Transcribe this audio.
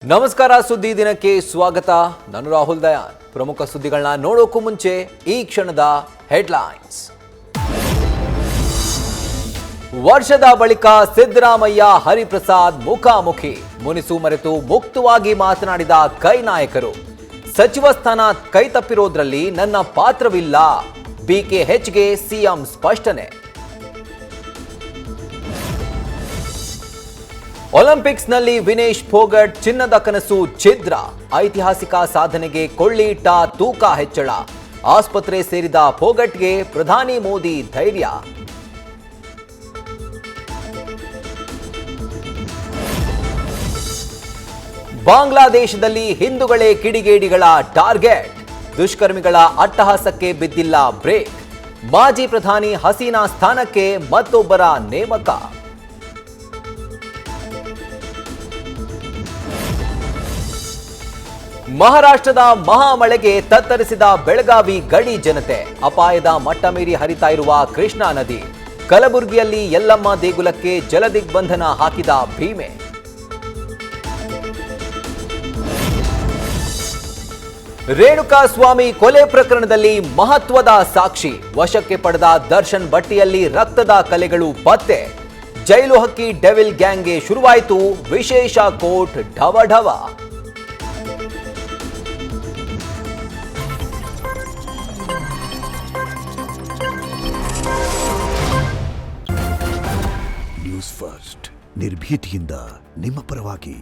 ನಮಸ್ಕಾರ ಸುದ್ದಿ ದಿನಕ್ಕೆ ಸ್ವಾಗತ. ನಾನು ರಾಹುಲ್ ದಯಾನ್. ಪ್ರಮುಖ ಸುದ್ದಿಗಳನ್ನ ನೋಡೋಕ್ಕೂ ಮುಂಚೆ ಈ ಕ್ಷಣದ ಹೆಡ್ಲೈನ್ಸ್. ವರ್ಷದ ಬಳಿಕ ಸಿದ್ದರಾಮಯ್ಯ ಹರಿಪ್ರಸಾದ್ ಮುಖಾಮುಖಿ. ಮುನಿಸು ಮರೆತು ಮುಕ್ತವಾಗಿ ಮಾತನಾಡಿದ ಕೈ ನಾಯಕರು. ಸಚಿವ ಸ್ಥಾನ ಕೈ ತಪ್ಪಿರೋದ್ರಲ್ಲಿ ನನ್ನ ಪಾತ್ರವಿಲ್ಲ. ಬಿಕೆಎಚ್ಗೆ ಸಿಎಂ ಸ್ಪಷ್ಟನೆ. ಒಲಿಂಪಿಕ್ಸ್ನಲ್ಲಿ ವಿನೇಶ್ ಫೋಗಟ್ ಚಿನ್ನದ ಕನಸು ಛಿದ್ರ. ಐತಿಹಾಸಿಕ ಸಾಧನೆಗೆ ಕೊಳ್ಳಿಯಿಟ್ಟ ತೂಕ ಹೆಚ್ಚಳ. ಆಸ್ಪತ್ರೆ ಸೇರಿದ ಫೋಗಟ್ಗೆ ಪ್ರಧಾನಿ ಮೋದಿ ಧೈರ್ಯ. ಬಾಂಗ್ಲಾದೇಶದಲ್ಲಿ ಹಿಂದೂಗಳೇ ಕಿಡಿಗೇಡಿಗಳ ಟಾರ್ಗೆಟ್. ದುಷ್ಕರ್ಮಿಗಳ ಅಟ್ಟಹಾಸಕ್ಕೆ ಬಿದ್ದಿಲ್ಲ ಬ್ರೇಕ್. ಮಾಜಿ ಪ್ರಧಾನಿ ಹಸೀನಾ ಸ್ಥಾನಕ್ಕೆ ಮತ್ತೊಬ್ಬರ ನೇಮಕ. ಮಹಾರಾಷ್ಟ್ರದ ಮಹಾಮಳೆಗೆ ತತ್ತರಿಸಿದ ಬೆಳಗಾವಿ ಗಡಿ ಜನತೆ. ಅಪಾಯದ ಮಟ್ಟ ಮೀರಿ ಹರಿತಾ ಇರುವ ಕೃಷ್ಣಾ ನದಿ. ಕಲಬುರಗಿಯಲ್ಲಿ ಯಲ್ಲಮ್ಮ ದೇಗುಲಕ್ಕೆ ಜಲದಿಗ್ಬಂಧನ ಹಾಕಿದ ಭೀಮೆ. ರೇಣುಕಾಸ್ವಾಮಿ ಕೊಲೆ ಪ್ರಕರಣದಲ್ಲಿ ಮಹತ್ವದ ಸಾಕ್ಷಿ. ವಶಕ್ಕೆ ಪಡೆದ ದರ್ಶನ್ ಬಟ್ಟಿಯಲ್ಲಿ ರಕ್ತದ ಕಲೆಗಳು ಪತ್ತೆ. ಜೈಲು ಹಕ್ಕಿ ಡೆವಿಲ್ ಗ್ಯಾಂಗ್ಗೆ ಶುರುವಾಯಿತು ವಿಶೇಷ ಕೋರ್ಟ್ ಢವಢವ. ನ್ಯೂಸ್ ಫಸ್ಟ್ ನಿರ್ಭೀತಿಯಿಂದ ನಿಮ್ಮ ಪರವಾಗಿ.